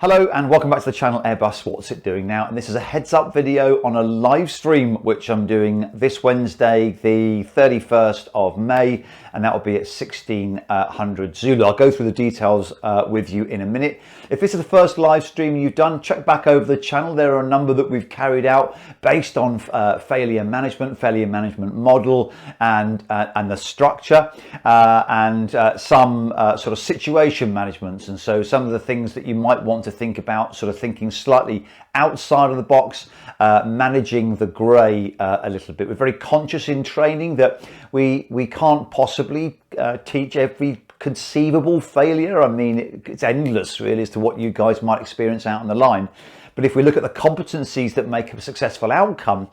Hello and welcome back to the channel Airbus What's It Doing Now, and this is a heads up video on a live stream which I'm doing this Wednesday the 31st of May, and that will be at 1600 Zulu. I'll go through the details with you in a minute. If this is the first live stream you've done, check back over the channel. There are a number that we've carried out based on failure management model and the structure and some sort of situation management, and so some of the things that you might want to think about, sort of thinking slightly outside of the box, managing the grey a little bit. We're very conscious in training that we can't possibly teach every conceivable failure. I mean, it's endless really as to what you guys might experience out on the line. But if we look at the competencies that make a successful outcome,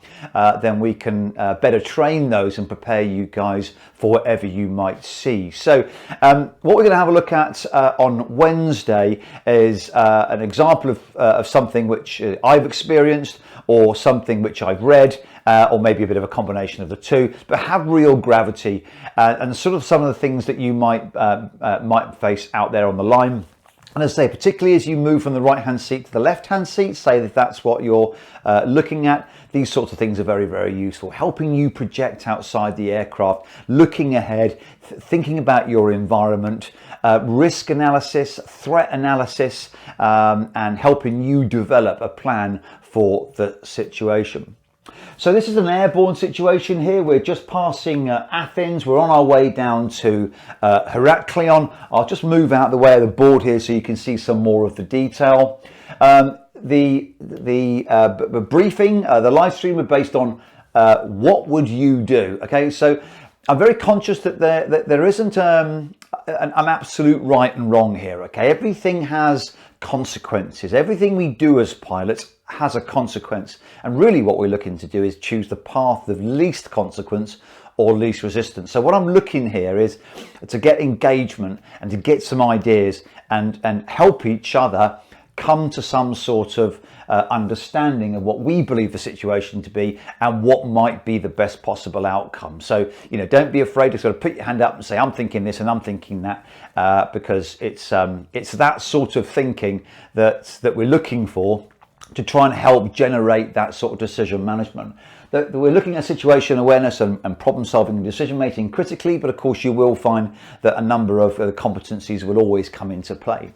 then we can better train those and prepare you guys for whatever you might see. So what we're going to have a look at on Wednesday is an example of something which I've experienced, or something which I've read, or maybe a bit of a combination of the two, but have real gravity and sort of some of the things that you might face out there on the line. And as I say, particularly as you move from the right-hand seat to the left-hand seat, say if that's what you're looking at, these sorts of things are very, very useful, helping you project outside the aircraft, looking ahead, thinking about your environment, risk analysis, threat analysis, and helping you develop a plan for the situation. So this is an airborne situation here. We're just passing Athens. We're on our way down to Heraklion. I'll just move out the way of the board here so you can see some more of the detail. The briefing, the live stream, are based on what would you do? Okay, so I'm very conscious that there isn't an absolute right and wrong here. Okay, everything has consequences. Everything we do as pilots has a consequence, and really what we're looking to do is choose the path of least consequence or least resistance. So what I'm looking here is to get engagement and to get some ideas and help each other come to some sort of understanding of what we believe the situation to be and what might be the best possible outcome. So, you know, don't be afraid to sort of put your hand up and say, I'm thinking this and I'm thinking that, because it's that sort of thinking that we're looking for to try and help generate that sort of decision management. That we're looking at situation awareness and problem solving and decision making critically, but of course you will find that a number of competencies will always come into play.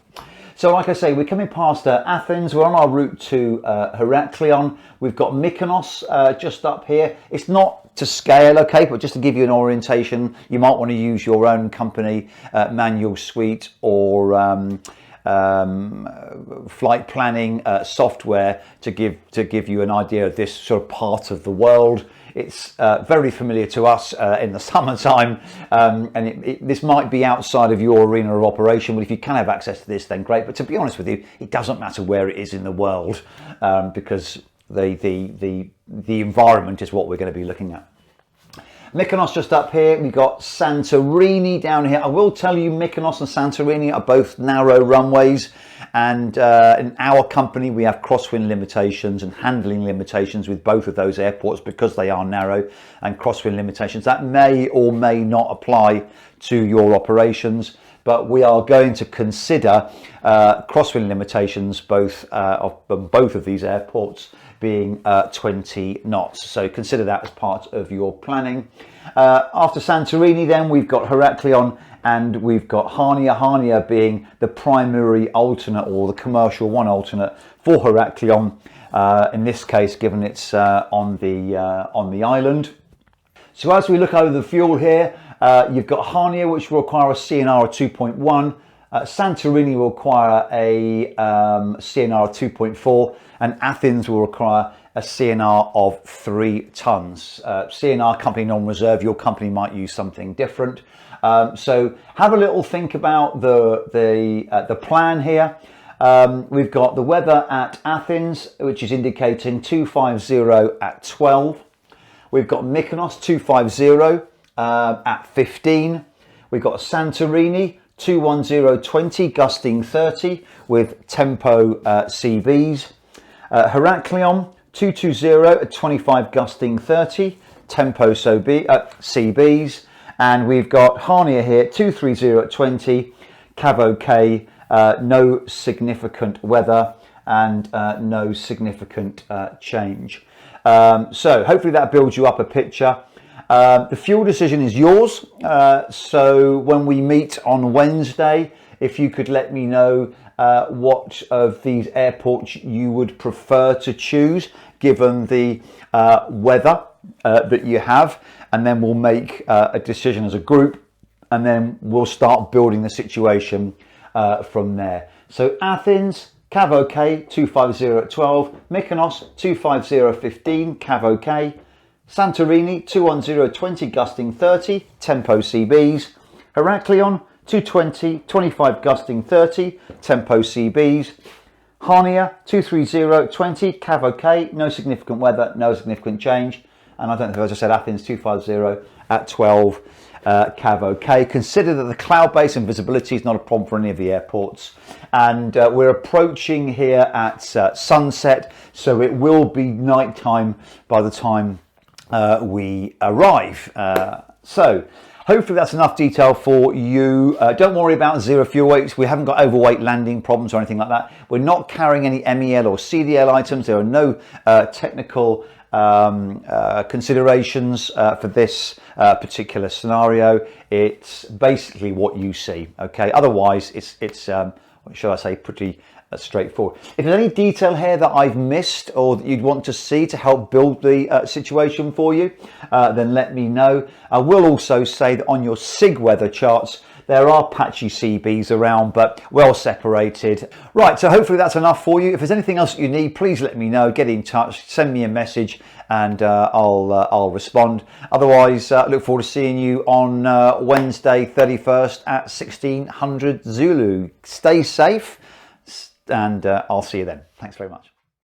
So like I say, we're coming past Athens. We're on our route to Heraklion. We've got Mykonos just up here. It's not to scale, okay, but just to give you an orientation, you might want to use your own company manual suite or flight planning software to give you an idea of this sort of part of the world. It's very familiar to us in the summertime, and this might be outside of your arena of operation. Well, if you can have access to this, then great. But to be honest with you, it doesn't matter where it is in the world, because the environment is what we're going to be looking at. Mykonos just up here. We've got Santorini down here. I will tell you, Mykonos and Santorini are both narrow runways, and in our company we have crosswind limitations and handling limitations with both of those airports because they are narrow, and crosswind limitations that may or may not apply to your operations. But we are going to consider crosswind limitations both of these airports being 20 knots. So consider that as part of your planning. After Santorini then we've got Heraklion and we've got Hania. Hania being the primary alternate, or the commercial one alternate for Heraklion, in this case given it's on the island. So as we look over the fuel here, you've got Hania, which will require a CNR of 2.1. Santorini will require a CNR of 2.4, and Athens will require a CNR of 3 tons. CNR company non-reserve, your company might use something different. So have a little think about the plan here. We've got the weather at Athens, which is indicating 250 at 12. We've got Mykonos 250 at 15. We've got Santorini 21020 gusting 30 with tempo CBs. Heraklion 220 at 25 gusting 30, tempo CBs. And we've got Hania here 230 at 20, Cavo K no significant weather and no significant change. So hopefully that builds you up a picture. The fuel decision is yours. So when we meet on Wednesday, if you could let me know what of these airports you would prefer to choose given the weather that you have, and then we'll make a decision as a group, and then we'll start building the situation from there. So Athens, Cav OK, 250 at 12, Mykonos 250 15, Cav OK, Santorini 210 20, gusting 30, tempo CBs, Heraklion 220 25, gusting 30, tempo CBs, Hania 230 20, Cav OK, no significant weather, no significant change, and I don't know if I just said Athens 250 at 12, Cav OK. Consider that the cloud base and visibility is not a problem for any of the airports, and we're approaching here at sunset, so it will be nighttime by the time we arrive. So hopefully that's enough detail for you. Don't worry about zero fuel weights. We haven't got overweight landing problems or anything like that. We're not carrying any MEL or CDL items. There are no technical considerations for this particular scenario. It's basically what you see. Okay. Otherwise, it's what shall I say, pretty straightforward. If there's any detail here that I've missed or that you'd want to see to help build the situation for you, then let me know. I will also say that on your SIG weather charts, there are patchy CBs around, but well separated. Right, so hopefully that's enough for you. If there's anything else that you need, please let me know. Get in touch, send me a message, and I'll respond. Otherwise, look forward to seeing you on Wednesday 31st at 1600 Zulu. Stay safe, and I'll see you then. Thanks very much.